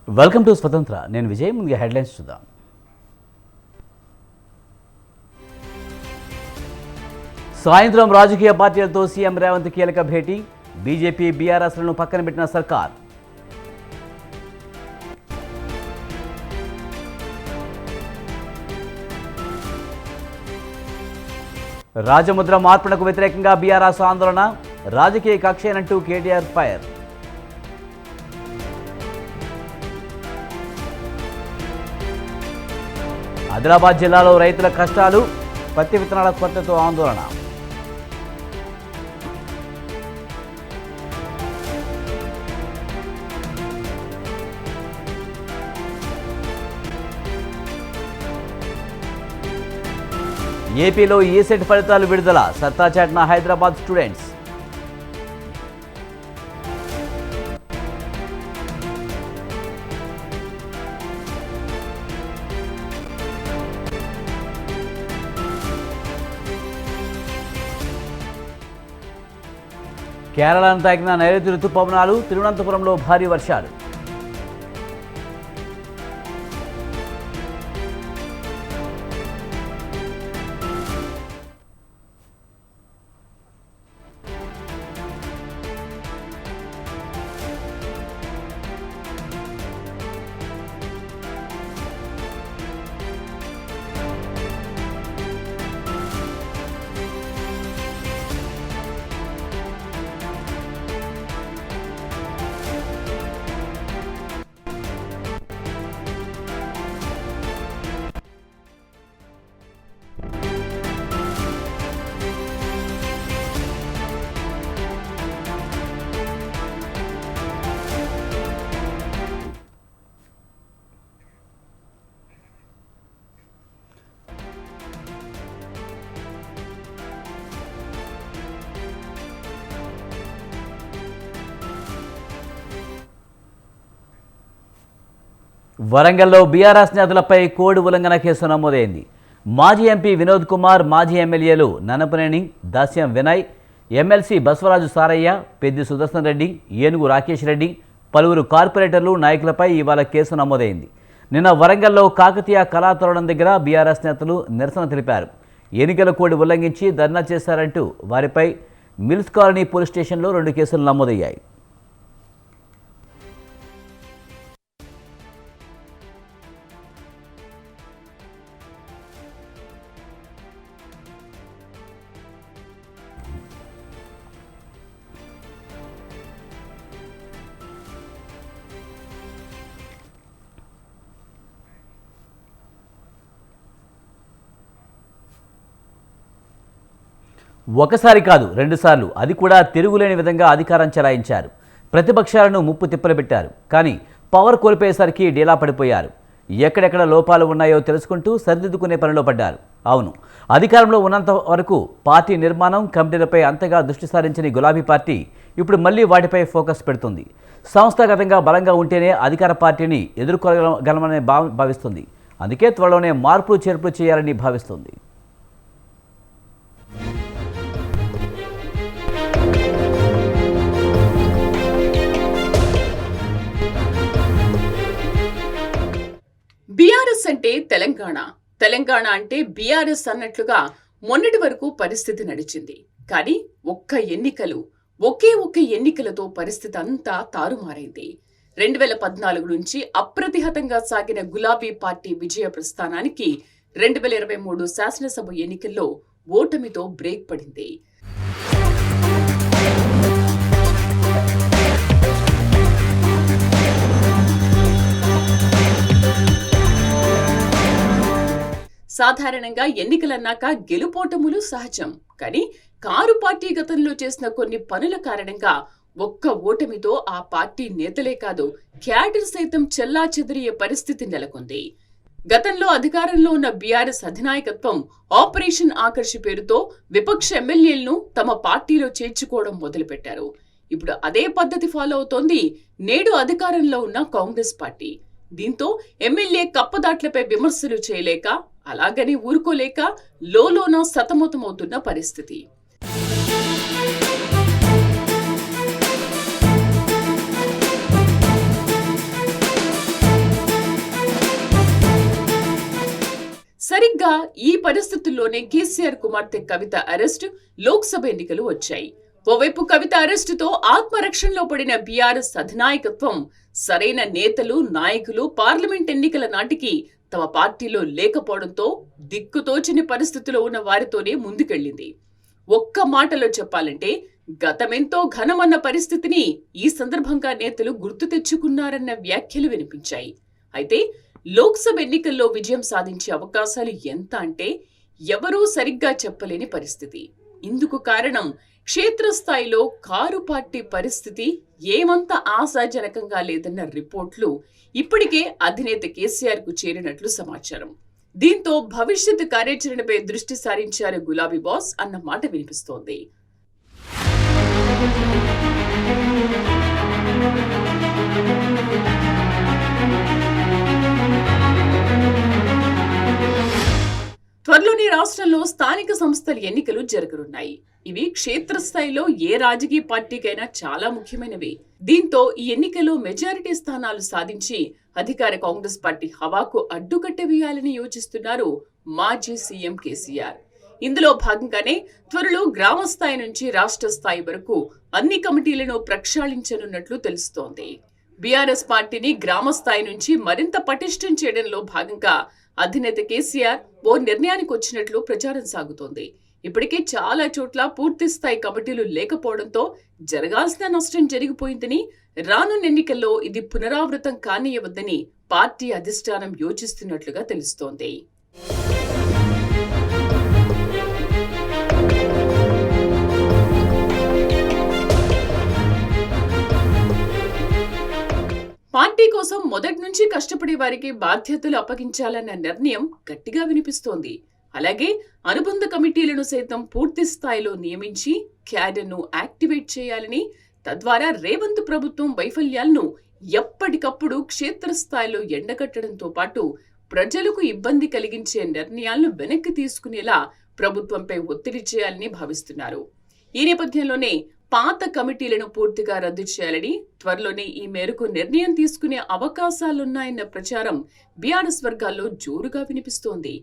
Welcome to స్వతంత్ర. నేను విజయ్. ముందుగా హెడ్లైన్స్ చూద్దాం. సాయంత్రం రాజకీయ పార్టీలతో సీఎం రేవంత్ కీలక భేటీ. బీజేపీ బీఆర్ఎస్లను పక్కన పెట్టిన సర్కార్. రాజముద్ర మార్పునకు వ్యతిరేకంగా బీఆర్ఎస్ ఆందోళన. రాజకీయ కక్షేనంటూ కేటీఆర్ ఫైర్. ఆదిలాబాద్ జిల్లాలో రైతుల కష్టాలు. పత్తి విత్తనాల కొరతతో ఆందోళన. ఏపీలో ఈసెట్ ఫలితాలు విడుదల. సత్తా చాటిన హైదరాబాద్ స్టూడెంట్స్. కేరళను తాకిన నైరుతి రుతుపవనాలు. తిరువనంతపురంలో భారీ వర్షాలు. వరంగల్లో బీఆర్ఎస్ నేతలపై కోడ్ ఉల్లంఘన కేసు నమోదైంది. మాజీ ఎంపీ వినోద్ కుమార్, మాజీ ఎమ్మెల్యేలు నన్నపనేని, దాస్యం వినయ్, ఎమ్మెల్సీ బసవరాజు సారయ్య, పెద్ది సుదర్శన్ రెడ్డి, ఏనుగు రాకేష్ రెడ్డి, పలువురు కార్పొరేటర్లు, నాయకులపై ఇవాళ కేసు నమోదైంది. నిన్న వరంగల్లో కాకతీయ కళాతోరణం దగ్గర బీఆర్ఎస్ నేతలు నిరసన తెలిపారు. ఎన్నికల కోడ్ ఉల్లంఘించి ధర్నా చేశారంటూ వారిపై మిల్స్ కాలనీ పోలీస్ స్టేషన్లో 2 కేసులు నమోదయ్యాయి. ఒకసారి కాదు 2 సార్లు, అది కూడా తిరుగులేని విధంగా అధికారం చెలాయించారు. ప్రతిపక్షాలను ముప్పు తిప్పలు పెట్టారు. కానీ పవర్ కోల్పోయేసరికి డీలా పడిపోయారు. ఎక్కడెక్కడ లోపాలు ఉన్నాయో తెలుసుకుంటూ సరిదిద్దుకునే పనిలో పడ్డారు. అవును, అధికారంలో ఉన్నంత వరకు పార్టీ నిర్మాణం, కమిటీలపై అంతగా దృష్టి సారించని గులాబీ పార్టీ ఇప్పుడు మళ్ళీ వాటిపై ఫోకస్ పెడుతుంది. సంస్థాగతంగా బలంగా ఉంటేనే అధికార పార్టీని ఎదుర్కోగలమని భావిస్తుంది. అందుకే త్వరలోనే మార్పులు చేర్పులు చేయాలని భావిస్తుంది. బీఆర్ఎస్ అంటే తెలంగాణ, తెలంగాణ అంటే బీఆర్ఎస్ అన్నట్లుగా మొన్నటి వరకు పరిస్థితి నడిచింది. కానీ ఒక్క ఎన్నికలతో పరిస్థితి అంతా తారుమారైంది. 2014 నుంచి అప్రతిహతంగా సాగిన గులాబీ పార్టీ విజయ ప్రస్థానానికి 2023 శాసనసభ ఎన్నికల్లో ఓటమితో బ్రేక్ పడింది. సాధారణంగా ఎన్నికలన్నాక గెలుపోటములు సహజం. కానీ కారు పార్టీ గతంలో చేసిన కొన్ని పనుల కారణంగా ఒక్క ఓటమితో ఆ పార్టీ నేతలే కాదు, క్యాడర్ సైతం చెల్లాచెదిరియే పరిస్థితి నెలకొంది. గతంలో అధికారంలో ఉన్న బీఆర్ఎస్ అధినాయకత్వం ఆపరేషన్ ఆకర్ష్ పేరుతో విపక్ష ఎమ్మెల్యేలను తమ పార్టీలో చేర్చుకోవడం మొదలుపెట్టారు. ఇప్పుడు అదే పద్ధతి ఫాలో అవుతోంది నేడు అధికారంలో ఉన్న కాంగ్రెస్ పార్టీ. దీంతో ఎమ్మెల్యే కప్పదాట్లపై విమర్శలు చేయలేక, అలాగని ఊరుకోలేక లోలోన సతమతమవుతున్న పరిస్థితి. పరిస్థితుల్లోనే కేసీఆర్ కుమార్తె కవిత అరెస్టు, లోక్సభ ఎన్నికలు వచ్చాయి. ఓవైపు కవిత అరెస్టుతో ఆత్మరక్షణలో పడిన బీఆర్ఎస్ అధినాయకత్వం సరైన నేతలు, నాయకులు పార్లమెంట్ ఎన్నికల నాటికి తమ పార్టీలో లేకపోవడంతో దిక్కుతోచని పరిస్థితిలో ఉన్న వారితోనే ముందుకెళ్లింది. ఒక్క మాటలో చెప్పాలంటే గతమెంతో ఘనమన్న పరిస్థితిని ఈ సందర్భంగా నేతలు గుర్తు తెచ్చుకున్నారన్న వ్యాఖ్యలు వినిపించాయి. అయితే లోక్సభ ఎన్నికల్లో విజయం సాధించే అవకాశాలు ఎంత అంటే ఎవరూ సరిగ్గా చెప్పలేని పరిస్థితి. ఇందుకు కారణం క్షేత్రస్థాయిలో కారు పార్టీ పరిస్థితి ఏమంత ఆశాజనకంగా లేదన్న రిపోర్ట్లు ఇప్పటికే అధినేత కేసీఆర్ కు చేరినట్లు సమాచారం. దీంతో భవిష్యత్ కార్యాచరణపై దృష్టి సారించారు గులాబీ బాస్ అన్న మాట వినిపిస్తోంది. త్వరలోనే రాష్ట్రంలో స్థానిక సంస్థల ఎన్నికలు జరగనున్నాయి. ఇవి క్షేత్రస్థాయిలో ఏ రాజకీయ పార్టీకైనా చాలా ముఖ్యమైనవి. దీంతో ఈ ఎన్నికల్లో మెజారిటీ స్థానాలు సాధించి అధికార కాంగ్రెస్ పార్టీ హవాకు అడ్డుకట్ట వేయాలని యోచిస్తున్నారు మాజీ సీఎం కేసీఆర్. ఇందులో భాగంగానే త్వరలో గ్రామ స్థాయి నుంచి రాష్ట్ర స్థాయి వరకు అన్ని కమిటీలను ప్రక్షాళించనున్నట్లు తెలుస్తోంది. బీఆర్ఎస్ పార్టీని గ్రామ స్థాయి నుంచి మరింత పటిష్టం చేయడంలో భాగంగా అధినేత కేసీఆర్ ఓ నిర్ణయానికి వచ్చినట్లు ప్రచారం సాగుతోంది. ఇప్పటికే చాలా చోట్ల పూర్తి స్థాయి కమిటీలు లేకపోవడంతో జరగాల్సిన నష్టం జరిగిపోయిందని, రానున్న ఎన్నికల్లో ఇది పునరావృతం కానియవద్దని పార్టీ అధిష్టానం యోచిస్తున్నట్లుగా తెలుస్తోంది. పార్టీ కోసం మొదటి నుంచి కష్టపడే వారికి బాధ్యతలు అప్పగించాలన్న నిర్ణయం గట్టిగా వినిపిస్తోంది. అలాగే అనుబంధ కమిటీలను సైతం పూర్తి స్థాయిలో నియమించి క్యాడర్ను యాక్టివేట్ చేయాలని, తద్వారా రేవంత్ ప్రభుత్వం వైఫల్యాలను ఎప్పటికప్పుడు క్షేత్రస్థాయిలో ఎండగట్టడంతో పాటు ప్రజలకు ఇబ్బంది కలిగించే నిర్ణయాలను వెనక్కి తీసుకునేలా ప్రభుత్వంపై ఒత్తిడి చేయాలని భావిస్తున్నారు. ఈ నేపథ్యంలోనే పాత కమిటీలను పూర్తిగా రద్దు చేయాలని, త్వరలోనే ఈ మేరకు నిర్ణయం తీసుకునే అవకాశాలున్నాయన్న ప్రచారం బీఆర్ఎస్ వర్గాల్లో జోరుగా వినిపిస్తోంది.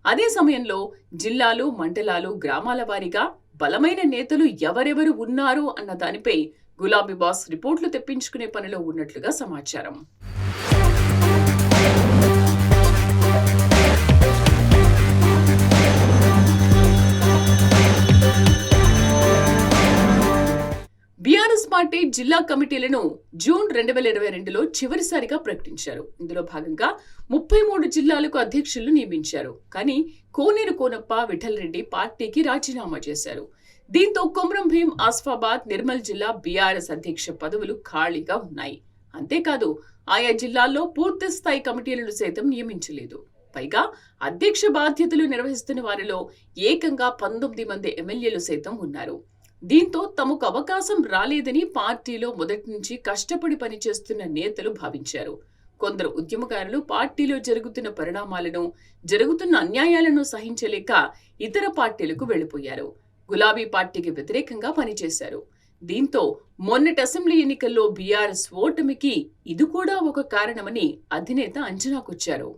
అదే సమయంలో జిల్లాలు, మండలాలు, గ్రామాల వారీగా బలమైన నేతలు ఎవరెవరు ఉన్నారు అన్న దానిపై గులాబీ బాస్ రిపోర్ట్లు తెప్పించుకునే పనిలో ఉన్నట్లుగా సమాచారం. బీఆర్ఎస్ పార్టీ జిల్లా కమిటీలను జూన్ 2022లో చివరిసారిగా ప్రకటించారు. ఇందులో భాగంగా 33 జిల్లాలకు అధ్యక్షులను నియమించారు. కానీ కోనేరు కోనప్ప, విఠల్ రెడ్డి పార్టీకి రాజీనామా చేశారు. దీంతో కొమ్రం భీం, ఆసిఫాబాద్, నిర్మల్ జిల్లా బీఆర్ఎస్ అధ్యక్ష పదవులు ఖాళీగా ఉన్నాయి. అంతేకాదు ఆయా జిల్లాల్లో పూర్తి స్థాయి కమిటీలను సైతం నియమించలేదు. పైగా అధ్యక్ష బాధ్యతలు నిర్వహిస్తున్న వారిలో ఏకంగా 19 మంది ఎమ్మెల్యేలు సైతం ఉన్నారు. దీంతో తమకు అవకాశం రాలేదని పార్టీలో మొదటి నుంచి కష్టపడి పనిచేస్తున్న నేతలు భావించారు. కొందరు ఉద్యమకారులు పార్టీలో జరుగుతున్న పరిణామాలను, జరుగుతున్న అన్యాయాలను సహించలేక ఇతర పార్టీలకు వెళ్లిపోయారు. గులాబీ పార్టీకి వ్యతిరేకంగా పనిచేశారు. దీంతో మొన్నటి అసెంబ్లీ ఎన్నికల్లో బీఆర్ఎస్ ఓటమికి ఇది కూడా ఒక కారణమని అధినేత అంచనాకొచ్చారు.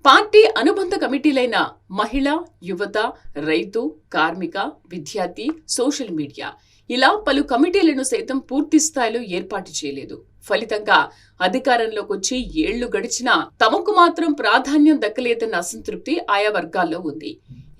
పార్టీ అనుబంధ కమిటీలైన మహిళ, యువత, రైతు, కార్మిక, విద్యార్థి, సోషల్ మీడియా ఇలా పలు కమిటీలను సైతం పూర్తి స్థాయిలో ఏర్పాటు చేయలేదు. ఫలితంగా అధికారంలోకి వచ్చి ఏళ్లు గడిచినా తమకు మాత్రం ప్రాధాన్యం దక్కలేదన్న అసంతృప్తి ఆయా వర్గాల్లో ఉంది.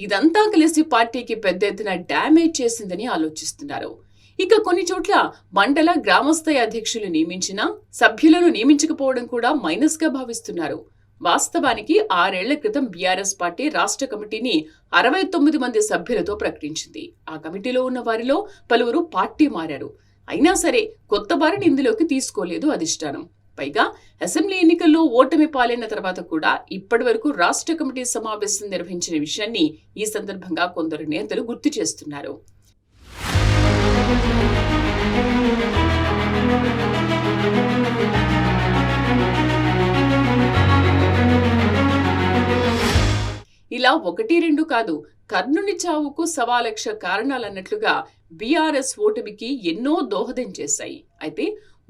ఇదంతా కలిసి పార్టీకి పెద్ద ఎత్తున డ్యామేజ్ చేసిందని ఆలోచిస్తున్నారు. ఇక కొన్ని చోట్ల మండల, గ్రామస్థాయి అధ్యక్షులు నియమించినా సభ్యులను నియమించకపోవడం కూడా మైనస్ గా భావిస్తున్నారు. వాస్తవానికి 6 ఏళ్ల క్రితం బీఆర్ఎస్ పార్టీ రాష్ట్ర కమిటీని 69 మంది సభ్యులతో ప్రకటించింది. ఆ కమిటీలో ఉన్న వారిలో పలువురు పార్టీ మారారు. అయినా సరే కొత్త వారిని ఇందులోకి తీసుకోలేదు అధిష్టానం. పైగా అసెంబ్లీ ఎన్నికల్లో ఓటమి పాలైన తర్వాత కూడా ఇప్పటి వరకు రాష్ట్ర కమిటీ సమావేశం నిర్వహించిన విషయాన్ని ఈ సందర్భంగా కొందరు నేతలు గుర్తు చేస్తున్నారు. ఇలా 1-2 కాదు, కర్ణుని చావుకు 1,00,000 కారణాలన్నట్లుగా బీఆర్ఎస్ ఓటమికి ఎన్నో దోహదం చేశాయి. అయితే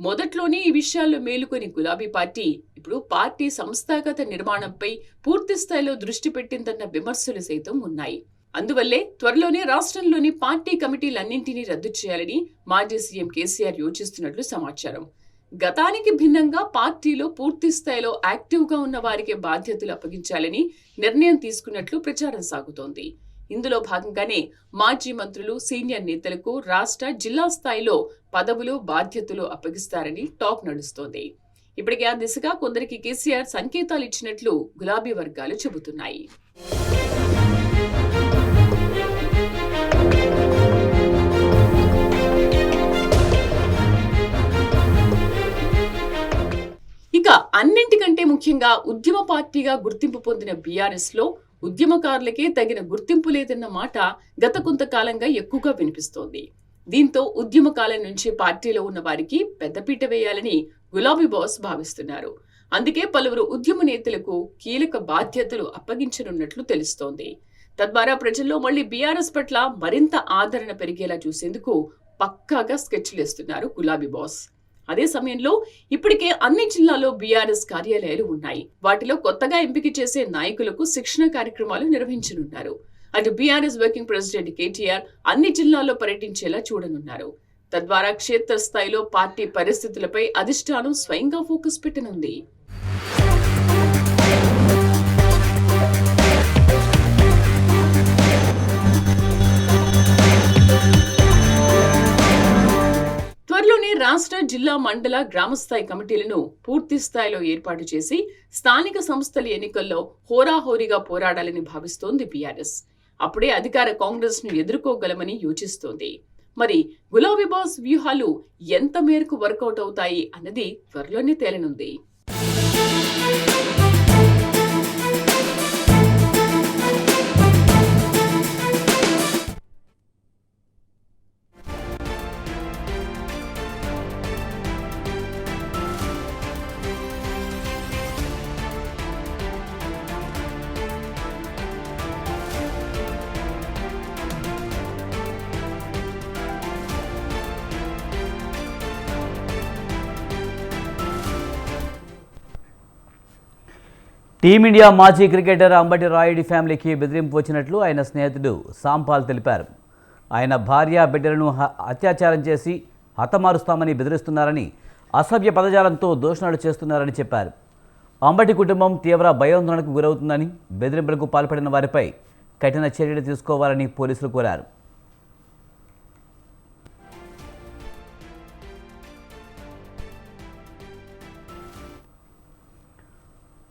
మొదట్లోనే ఈ విషయాల్లో మేలుకొని గులాబీ పార్టీ ఇప్పుడు పార్టీ సంస్థాగత నిర్మాణంపై పూర్తి స్థాయిలో దృష్టి పెట్టిందన్న విమర్శలు సైతం ఉన్నాయి. అందువల్లే త్వరలోనే రాష్ట్రంలోని పార్టీ కమిటీలన్నింటినీ రద్దు చేయాలని మాజీ సీఎం కేసీఆర్ యోచిస్తున్నట్లు సమాచారం. గతానికి భిన్నంగా పార్టీలో పూర్తి స్థాయిలో యాక్టివ్గా ఉన్న వారికి బాధ్యతలు అప్పగించాలని నిర్ణయం తీసుకున్నట్లు ప్రచారం సాగుతోంది. ఇందులో భాగంగానే మాజీ మంత్రులు, సీనియర్ నేతలకు రాష్ట్ర, జిల్లా స్థాయిలో పదవులు, బాధ్యతలు అప్పగిస్తారని టాక్ నడుస్తోంది. ఇప్పటికే ఆ దిశగా కొందరికి కేసీఆర్ సంకేతాలు ఇచ్చినట్లు గులాబీ వర్గాలు చెబుతున్నాయి. ఇక అన్నింటికంటే ముఖ్యంగా ఉద్యమ పార్టీగా గుర్తింపు పొందిన బీఆర్ఎస్ లో ఉద్యమకారులకే తగిన గుర్తింపు లేదన్న మాట గత కొంతకాలంగా ఎక్కువగా వినిపిస్తోంది. దీంతో ఉద్యమకాలం నుంచి పార్టీలో ఉన్న వారికి పెద్దపీట వేయాలని గులాబీ బాస్ భావిస్తున్నారు. అందుకే పలువురు ఉద్యమ నేతలకు కీలక బాధ్యతలు అప్పగించనున్నట్లు తెలుస్తోంది. తద్వారా ప్రజల్లో మళ్లీ బీఆర్ఎస్ పట్ల మరింత ఆదరణ పెరిగేలా చూసేందుకు పక్కాగా స్కెచ్లేస్తున్నారు గులాబీ బాస్. అదే సమయంలో ఇప్పటికే అన్ని జిల్లాల్లో బీఆర్ఎస్ కార్యాలయాలు ఉన్నాయి. వాటిలో కొత్తగా ఎంపిక చేసే నాయకులకు శిక్షణ కార్యక్రమాలు నిర్వహించనున్నారు. అటు బీఆర్ఎస్ వర్కింగ్ ప్రెసిడెంట్ కేటీఆర్ అన్ని జిల్లాల్లో పర్యటించేలా చూడనున్నారు. తద్వారా క్షేత్రస్థాయిలో పార్టీ పరిస్థితులపై అధిష్టానం స్వయంగా ఫోకస్ పెట్టనుంది. త్వరలోనే రాష్ట్ర, జిల్లా, మండల, గ్రామస్థాయి కమిటీలను పూర్తి స్థాయిలో ఏర్పాటు చేసి స్థానిక సంస్థల ఎన్నికల్లో హోరాహోరీగా పోరాడాలని భావిస్తోంది బీఆర్ఎస్. అప్పుడే అధికార కాంగ్రెస్ ను ఎదుర్కోగలమని యోచిస్తోంది. మరి గులాబీ బాస్ వ్యూహాలు ఎంత మేరకు వర్కౌట్ అవుతాయి అన్నది త్వరలోనే తేలనుంది. టీమిండియా మాజీ క్రికెటర్ అంబటి రాయుడి ఫ్యామిలీకి బెదిరింపు వచ్చినట్లు ఆయన స్నేహితుడు సాంపాల్ తెలిపారు. ఆయన భార్య, బిడ్డలను అత్యాచారం చేసి హతమారుస్తామని బెదిరిస్తున్నారని, అసభ్య పదజాలంతో దూషణలు చేస్తున్నారని చెప్పారు. అంబటి కుటుంబం తీవ్ర భయాందోళనకు గురవుతుందని, బెదిరింపులకు పాల్పడిన వారిపై కఠిన చర్యలు తీసుకోవాలని పోలీసులు కోరారు.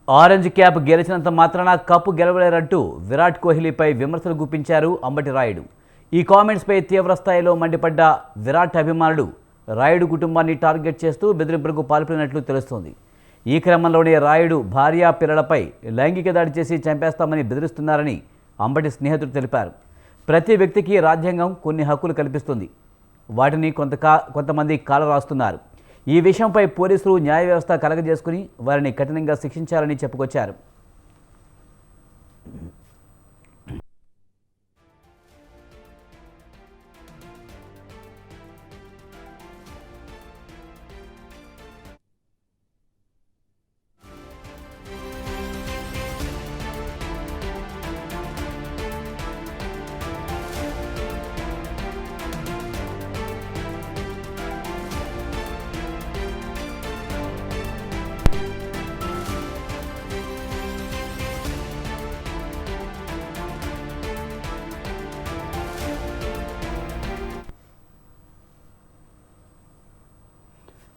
ఆరెంజ్ క్యాప్ గెలిచినంత మాత్రాన కప్పు గెలవలేరంటూ విరాట్ కోహ్లీపై విమర్శలు గుప్పించారు అంబటి రాయుడు. ఈ కామెంట్స్పై తీవ్ర స్థాయిలో మండిపడ్డ విరాట్ అభిమానులు రాయుడు కుటుంబాన్ని టార్గెట్ చేస్తూ బెదిరింపులకు పాల్పడినట్లు తెలుస్తోంది. ఈ క్రమంలోనే రాయుడు భార్య, పిల్లలపై లైంగిక దాడి చేసి చంపేస్తామని బెదిరిస్తున్నారని అంబటి స్నేహితుడు తెలిపారు. ప్రతి వ్యక్తికి రాజ్యాంగం కొన్ని హక్కులు కల్పిస్తుంది. వాటిని కొంతమంది కాలరాస్తున్నారు. ఈ విషయంపై పోలీసులు న్యాయ వ్యవస్థ కలగజేసుకుని వారిని కఠినంగా శిక్షించాలని చెప్పుకొచ్చారు.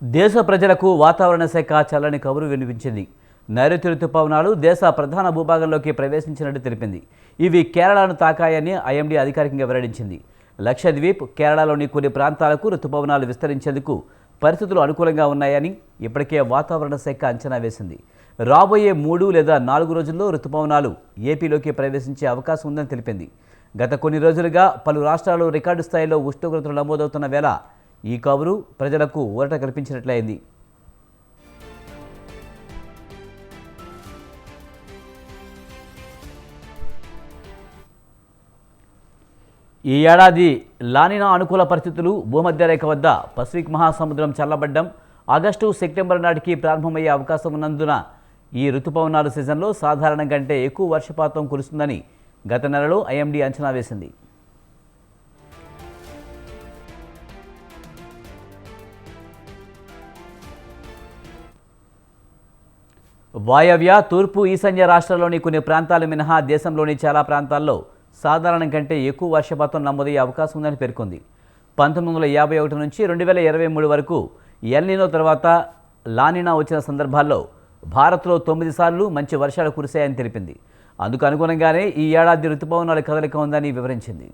దేశ ప్రజలకు వాతావరణ శాఖ చల్లని కబురు వినిపించింది. నైరుతి రుతుపవనాలు దేశ ప్రధాన భూభాగంలోకి ప్రవేశించినట్టు తెలిపింది. ఇవి కేరళను తాకాయని ఐఎండీ అధికారికంగా వెల్లడించింది. లక్షద్వీప్, కేరళలోని కొన్ని ప్రాంతాలకు రుతుపవనాలు విస్తరించేందుకు పరిస్థితులు అనుకూలంగా ఉన్నాయని ఇప్పటికే వాతావరణ శాఖ అంచనా వేసింది. రాబోయే 3 లేదా 4 రోజుల్లో రుతుపవనాలు ఏపీలోకి ప్రవేశించే అవకాశం ఉందని తెలిపింది. గత కొన్ని రోజులుగా పలు రాష్ట్రాల్లో రికార్డు స్థాయిలో ఉష్ణోగ్రతలు నమోదవుతున్న వేళ ఈ కబురు ప్రజలకు ఊరట కల్పించినట్లయింది. ఈ ఏడాది లానినా అనుకూల పరిస్థితులు, భూమధ్యరేఖ వద్ద పసిఫిక్ మహాసముద్రం చల్లబడ్డం ఆగస్టు సెప్టెంబర్ నాటికి ప్రారంభమయ్యే అవకాశం ఉన్నందున ఈ రుతుపవనాల సీజన్లో సాధారణం కంటే ఎక్కువ వర్షపాతం కురుస్తుందని గత నెలలో ఐఎండీ అంచనా వేసింది. వాయవ్య, తూర్పు, ఈశాన్య రాష్ట్రాల్లోని కొన్ని ప్రాంతాలు మినహా దేశంలోని చాలా ప్రాంతాల్లో సాధారణం కంటే ఎక్కువ వర్షపాతం నమోదయ్యే అవకాశం ఉందని పేర్కొంది. 1951 నుంచి 2023 వరకు ఎల్నినో తర్వాత లానినా వచ్చిన సందర్భాల్లో భారత్లో 9 సార్లు మంచి వర్షాలు కురిశాయని తెలిపింది. అందుకు అనుగుణంగానే ఈ ఏడాది రుతుపవనాల కదలిక ఉందని వివరించింది.